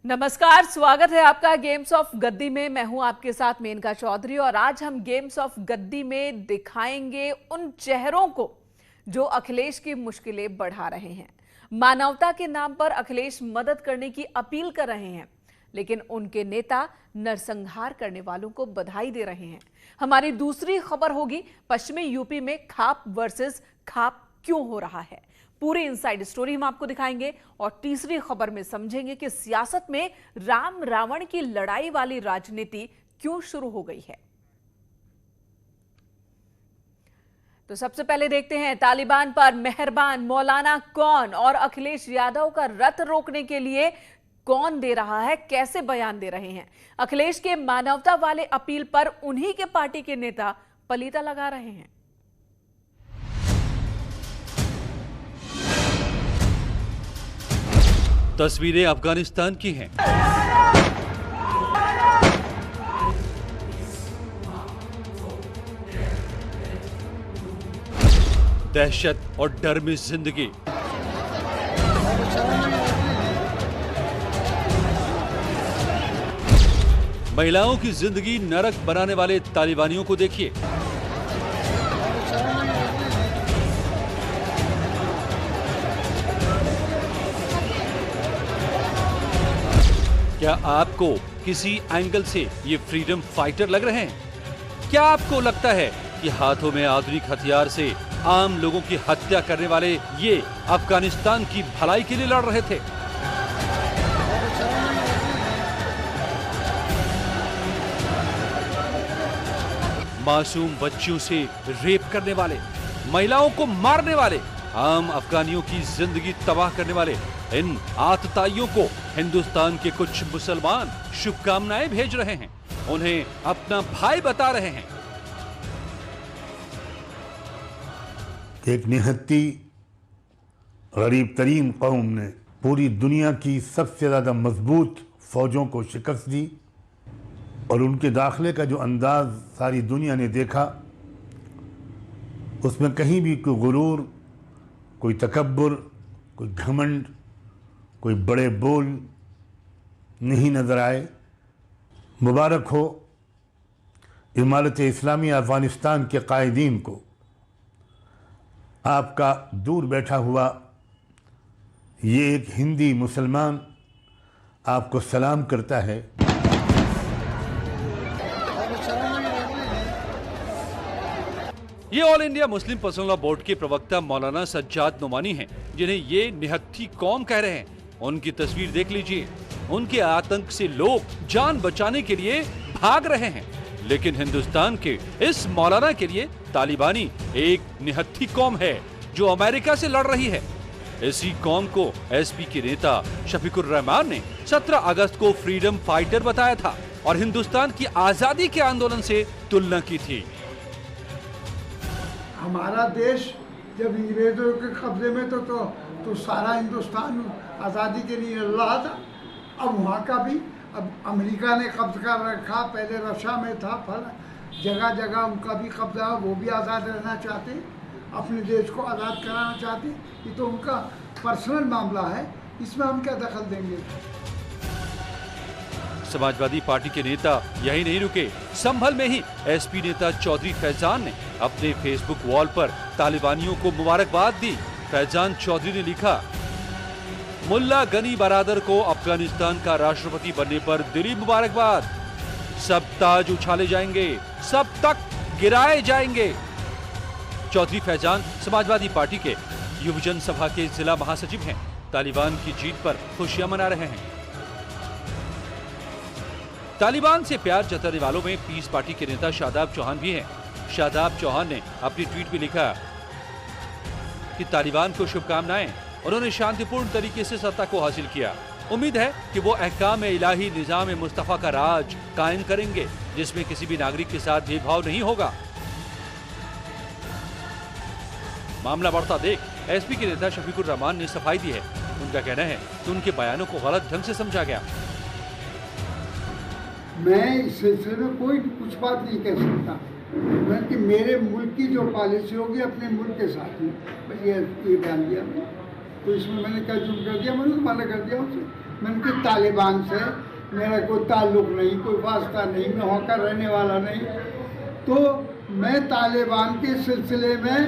नमस्कार, स्वागत है आपका गेम्स ऑफ गद्दी में। मैं हूं आपके साथ मेनका चौधरी और आज हम गेम्स ऑफ गद्दी में दिखाएंगे उन चेहरों को जो अखिलेश की मुश्किलें बढ़ा रहे हैं। मानवता के नाम पर अखिलेश मदद करने की अपील कर रहे हैं, लेकिन उनके नेता नरसंहार करने वालों को बधाई दे रहे हैं। हमारी दूसरी खबर होगी पश्चिमी यूपी में खाप वर्सेस खाप क्यों हो रहा है। पूरी इनसाइड स्टोरी हम आपको दिखाएंगे और तीसरी खबर में समझेंगे कि सियासत में राम रावण की लड़ाई वाली राजनीति क्यों शुरू हो गई है। तो सबसे पहले देखते हैं तालिबान पर मेहरबान मौलाना कौन और अखिलेश यादव का रथ रोकने के लिए कौन दे रहा है, कैसे बयान दे रहे हैं। अखिलेश के मानवता वाले अपील पर उन्हीं के पार्टी के नेता पलीता लगा रहे हैं। तस्वीरें अफगानिस्तान की हैं। दहशत और डर में जिंदगी। महिलाओं की जिंदगी नरक बनाने वाले तालिबानियों को देखिए। क्या आपको किसी एंगल से ये फ्रीडम फाइटर लग रहे हैं? क्या आपको लगता है कि हाथों में आधुनिक हथियार से आम लोगों की हत्या करने वाले ये अफगानिस्तान की भलाई के लिए लड़ रहे थे? मासूम बच्चियों से रेप करने वाले, महिलाओं को मारने वाले, आम अफगानियों की जिंदगी तबाह करने वाले इन आतताइयों को हिंदुस्तान के कुछ मुसलमान शुभकामनाएं भेज रहे हैं, उन्हें अपना भाई बता रहे हैं। एक निहत्ती गरीब तरीन कौम ने पूरी दुनिया की सबसे ज़्यादा मजबूत फौजों को शिकस्त दी और उनके दाखिले का जो अंदाज सारी दुनिया ने देखा, उसमें कहीं भी कोई गुरूर, कोई तकब्बुर, कोई घमंड, कोई बड़े बोल नहीं नज़र आए। मुबारक हो इमारत इस्लामी अफ़गानिस्तान के कायदीन को। आपका दूर बैठा हुआ ये एक हिंदी मुसलमान आपको सलाम करता है। ये all India Muslim personal law board के प्रवक्ता मौलाना सज्जाद नोमानी हैं, जिन्हें ये निहत्थी कौम कह रहे हैं। उनकी तस्वीर देख लीजिए। उनके आतंक से लोग जान बचाने के लिए भाग रहे हैं, लेकिन हिंदुस्तान के इस मौलाना के लिए तालिबानी एक निहत्थी कौम है जो अमेरिका से लड़ रही है। इसी कौम को एसपी के नेता शफीकुर रहमान ने 17 अगस्त को फ्रीडम फाइटर बताया था और हिंदुस्तान की आजादी के आंदोलन से तुलना की थी। हमारा देश जब अंग्रेजों के कब्जे में तो सारा हिंदुस्तान आज़ादी के लिए लड़ रहा था। अब वहाँ का भी अब अमेरिका ने कब्जा कर रखा, पहले रशिया में था, फल जगह जगह उनका भी कब्जा, वो भी आज़ाद रहना चाहते, अपने देश को आज़ाद कराना चाहते। ये तो उनका पर्सनल मामला है, इसमें हम क्या दखल देंगे। समाजवादी पार्टी के नेता यही नहीं रुके। संभल में ही एसपी नेता चौधरी फैजान ने अपने फेसबुक वॉल पर तालिबानियों को मुबारकबाद दी। फैजान चौधरी ने लिखा, मुल्ला गनी बरादर को अफगानिस्तान का राष्ट्रपति बनने पर दिली मुबारकबाद। सब ताज उछाले जाएंगे, सब तख्त गिराए जाएंगे। चौधरी फैजान समाजवादी पार्टी के युवजन सभा के जिला महासचिव हैं। तालिबान की जीत पर खुशियां मना रहे हैं। तालिबान से प्यार जताने वालों में पीस पार्टी के नेता शादाब चौहान भी हैं। शादाब चौहान ने अपनी ट्वीट में लिखा कि तालिबान को शुभकामनाएं, उन्होंने शांतिपूर्ण तरीके से सत्ता को हासिल किया। उम्मीद है कि वो अहकाम इलाही निजाम मुस्तफा का राज कायम करेंगे, जिसमें किसी भी नागरिक के साथ भेदभाव नहीं होगा। मामला बढ़ता देख एसपी के नेता शफीकुर रहमान ने सफाई दी है। उनका कहना है कि उनके बयानों को गलत ढंग से समझा गया। मैं इस सिलसिले में कोई कुछ बात नहीं कह सकता, बल्कि मेरे मुल्क की जो पॉलिसी होगी अपने मुल्क के साथ में ये बयान दिया मैंने, तो इसमें मैंने क्या जुर्म कर दिया, मैंने तो मना कर दिया उनसे। मैंने कि तालिबान से मेरा कोई ताल्लुक नहीं, कोई वास्ता नहीं, मैं वहाँ का रहने वाला नहीं। तो मैं तालिबान के सिलसिले में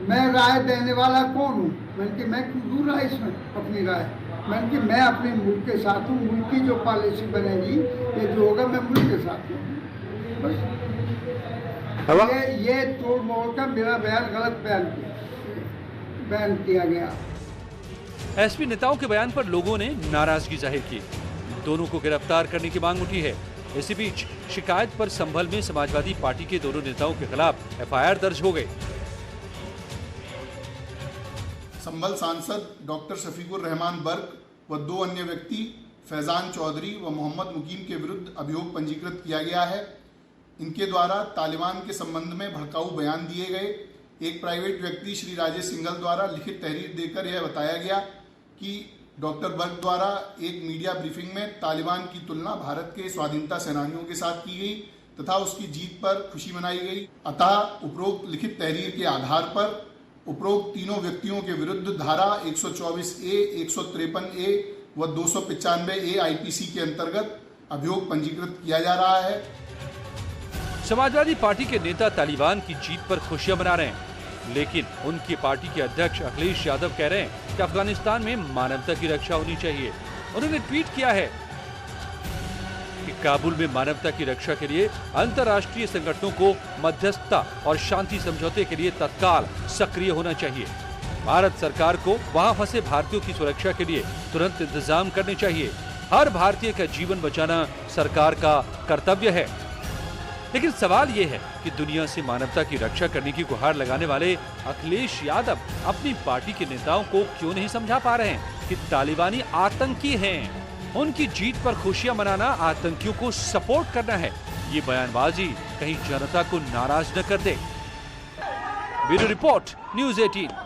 मैं राय देने वाला कौन हूँ? मैंने कि मैं क्यों दूँ राय इसमें अपनी राय? मैंने कि मैं अपने मुल्क के साथ हूँ, मुल्क की जो पॉलिसी बनेगी, ये जो होगा, मैं मुल्क के साथ हूँ। बस ये तोड़ मोड़ का मेरा बयान गलत बयान किया गया। एसपी नेताओं के बयान पर लोगों ने नाराजगी जाहिर की। दोनों को गिरफ्तार करने की मांग उठी है। इसी बीच शिकायत पर संभल में समाजवादी पार्टी के दोनों नेताओं के खिलाफ एफआईआर दर्ज हो गई। संभल सांसद डॉक्टर शफीकुर रहमान बर्क व 2 अन्य व्यक्ति फैजान चौधरी व मोहम्मद मुकीम के विरुद्ध अभियोग पंजीकृत किया गया है। इनके द्वारा तालिबान के संबंध में भड़काऊ बयान दिए गए। एक प्राइवेट व्यक्ति श्री राजेश सिंघल द्वारा लिखित तहरीर देकर यह बताया गया कि डॉक्टर बर्क द्वारा एक मीडिया ब्रीफिंग में तालिबान की तुलना भारत के स्वाधीनता सेनानियों के साथ की गई तथा उसकी जीत पर खुशी मनाई गई। अतः उपरोक्त लिखित तहरीर के आधार पर उपरोक्त तीनों व्यक्तियों के विरुद्ध धारा 124A, 153A व 295A आईपीसी के अंतर्गत अभियोग पंजीकृत किया जा रहा है। समाजवादी पार्टी के नेता तालिबान की जीत पर खुशियां मना रहे हैं, लेकिन उनकी पार्टी के अध्यक्ष अखिलेश यादव कह रहे हैं कि अफगानिस्तान में मानवता की रक्षा होनी चाहिए। उन्होंने ट्वीट किया है कि काबुल में मानवता की रक्षा के लिए अंतर्राष्ट्रीय संगठनों को मध्यस्थता और शांति समझौते के लिए तत्काल सक्रिय होना चाहिए। भारत सरकार को वहां फंसे भारतीयों की सुरक्षा के लिए तुरंत इंतजाम करने चाहिए। हर भारतीय का जीवन बचाना सरकार का कर्तव्य है। लेकिन सवाल ये है कि दुनिया से मानवता की रक्षा करने की गुहार लगाने वाले अखिलेश यादव अपनी पार्टी के नेताओं को क्यों नहीं समझा पा रहे हैं कि तालिबानी आतंकी हैं। उनकी जीत पर खुशियां मनाना आतंकियों को सपोर्ट करना है। ये बयानबाजी कहीं जनता को नाराज न कर दे। Bureau report, news 18।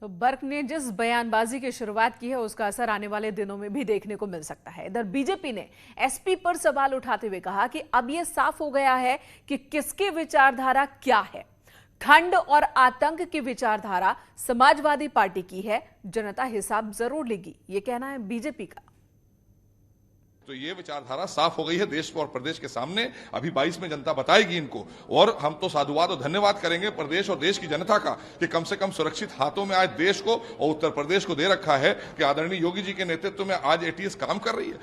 तो बर्क ने जिस बयानबाजी की शुरुआत की है उसका असर आने वाले दिनों में भी देखने को मिल सकता है। इधर बीजेपी ने एसपी पर सवाल उठाते हुए कहा कि अब यह साफ हो गया है कि किसकी विचारधारा क्या है। खंड और आतंक की विचारधारा समाजवादी पार्टी की है, जनता हिसाब जरूर लेगी, ये कहना है बीजेपी का। तो ये विचारधारा साफ हो गई है देश और प्रदेश के सामने। अभी 22 में जनता बताएगी इनको, और हम तो साधुवाद और धन्यवाद करेंगे प्रदेश और देश की जनता का कि कम से कम सुरक्षित हाथों में आज देश को और उत्तर प्रदेश को दे रखा है कि आदरणीय योगी जी के नेतृत्व में आज एटीएस काम कर रही है।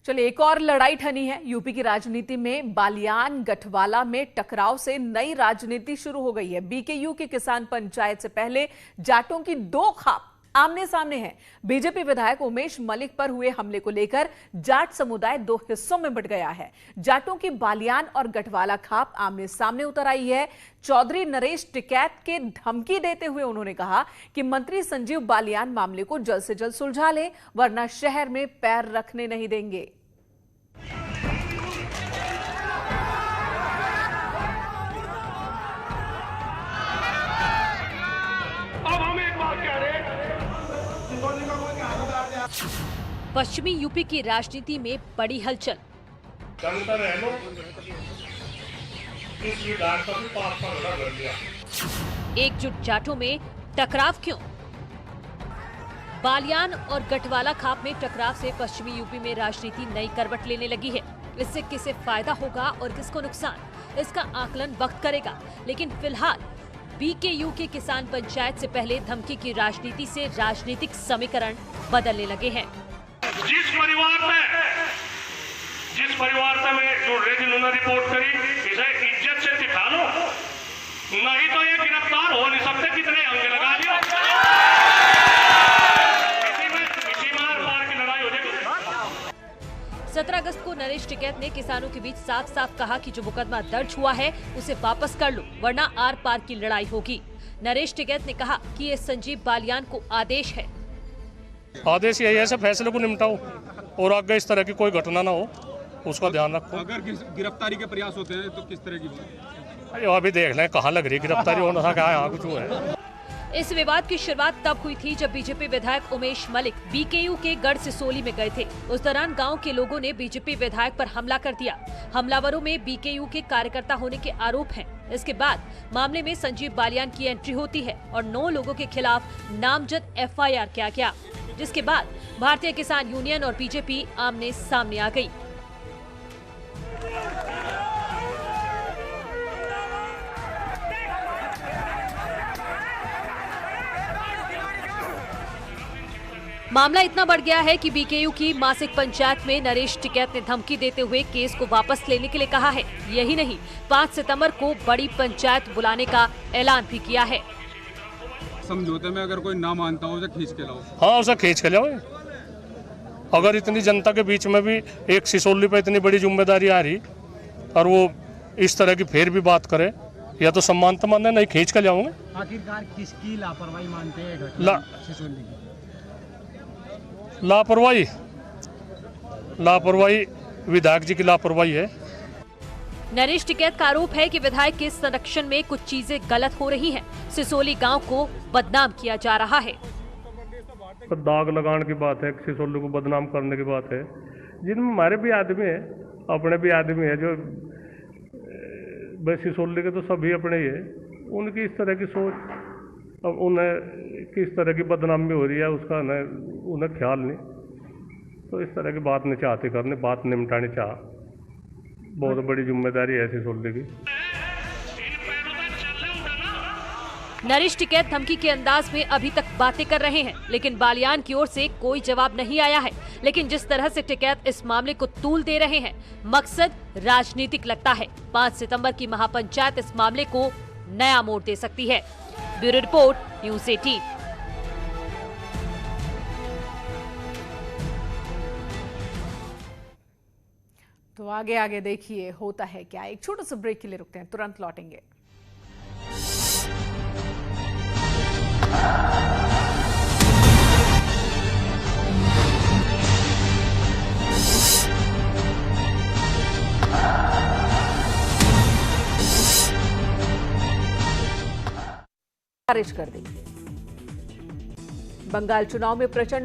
चलिए, एक और लड़ाई ठनी है यूपी की राजनीति में। बालियान गठवाला में टकराव से नई राजनीति शुरू हो गई है। बीकेयू की किसान पंचायत से पहले जाटों की 2 खाप आमने सामने है। बीजेपी विधायक उमेश मलिक पर हुए हमले को लेकर जाट समुदाय 2 हिस्सों में बंट गया है। जाटों की बालियान और गठवाला खाप आमने सामने उतर आई है। चौधरी नरेश टिकैत के धमकी देते हुए उन्होंने कहा कि मंत्री संजीव बालियान मामले को जल्द से जल्द सुलझा ले, वरना शहर में पैर रखने नहीं देंगे। पश्चिमी यूपी की राजनीति में बड़ी हलचल। एकजुट जाटों में टकराव क्यों? बालियान और गठवाला खाप में टकराव से पश्चिमी यूपी में राजनीति नई करवट लेने लगी है। इससे किसे फायदा होगा और किसको नुकसान, इसका आकलन वक्त करेगा। लेकिन फिलहाल बीकेयू के किसान पंचायत से पहले धमकी की राजनीति से राजनीतिक समीकरण बदलने लगे हैं। जिस परिवार में जो रेड इन्होंने रिपोर्ट करी, इसे इज्जत से दिखा लो, नहीं तो ये गिरफ्तार हो नहीं सकते। कितने अंक लगा दियो, इसी मार की लड़ाई हो जाएगी। 17 अगस्त को नरेश टिकैत ने किसानों के बीच साफ साफ कहा कि जो मुकदमा दर्ज हुआ है उसे वापस कर लो, वरना आर पार की लड़ाई होगी। नरेश टिकैत ने कहा कि ये संजीव बालियान को आदेश है। आदेश यही है, सब फैसले को निपटाओ और आगे इस तरह की कोई घटना ना हो, उसका ध्यान रखो। अगर गिरफ्तारी के प्रयास होते हैं तो किस तरह की? अभी देख लें कहाँ लग रही गिरफ्तारी, होना था क्या, यहाँ कुछ हुआ है। इस विवाद की शुरुआत तब हुई थी जब बीजेपी विधायक उमेश मलिक बीकेयू के गढ़ सिसोली में गए थे। उस दौरान गांव के लोगों ने बीजेपी विधायक पर हमला कर दिया। हमलावरों में बीकेयू के कार्यकर्ता होने के आरोप हैं। इसके बाद मामले में संजीव बालियान की एंट्री होती है और 9 लोगों के खिलाफ नामजद FIR किया गया, जिसके बाद भारतीय किसान यूनियन और बीजेपी आमने सामने आ गई। मामला इतना बढ़ गया है कि BKU की मासिक पंचायत में नरेश टिकैत ने धमकी देते हुए केस को वापस लेने के लिए कहा है। यही नहीं, 5 सितंबर को बड़ी पंचायत बुलाने का ऐलान भी किया है। समझौते में अगर कोई ना मानता हो उसे खींच के लाओ। हाँ, उसे खींच के लाओ। अगर इतनी जनता के बीच में भी एक सिसोली पे इतनी बड़ी जिम्मेदारी आ रही और वो इस तरह की फिर भी बात करे, या तो सम्मान तो मानना, नहीं खींच के लाऊंगे। आखिरकार किसकी लापरवाही मानते हैं? लापरवाही विधायक जी की लापरवाही है। नरेश टिकैत का आरोप है कि विधायक के संरक्षण में कुछ चीजें गलत हो रही हैं। सिसोली गांव को बदनाम किया जा रहा है। दाग लगाने की बात है, सिसोली को बदनाम करने की बात है, जिनमें हमारे भी आदमी है, अपने भी आदमी है, जो सिसोली के तो सभी अपने ही है। उनकी इस तरह की सोच, अब उन्हें किस तरह की बदनामी हो रही है उसका उन्हें ख्याल नहीं, तो इस तरह की बात नहीं चाहते करने, बात निपटानी चाह। बहुत बड़ी जिम्मेदारी है सिसोली की। नरेश टिकैत धमकी के अंदाज में अभी तक बातें कर रहे हैं, लेकिन बालियान की ओर से कोई जवाब नहीं आया है। लेकिन जिस तरह से टिकैत इस मामले को तूल दे रहे हैं, मकसद राजनीतिक लगता है। 5 सितंबर की महापंचायत इस मामले को नया मोड़ दे सकती है। Bureau report, news 18। तो आगे आगे देखिए होता है क्या। एक छोटे से ब्रेक के लिए रुकते हैं, तुरंत लौटेंगे। बारिश कर दी। बंगाल चुनाव में प्रचंड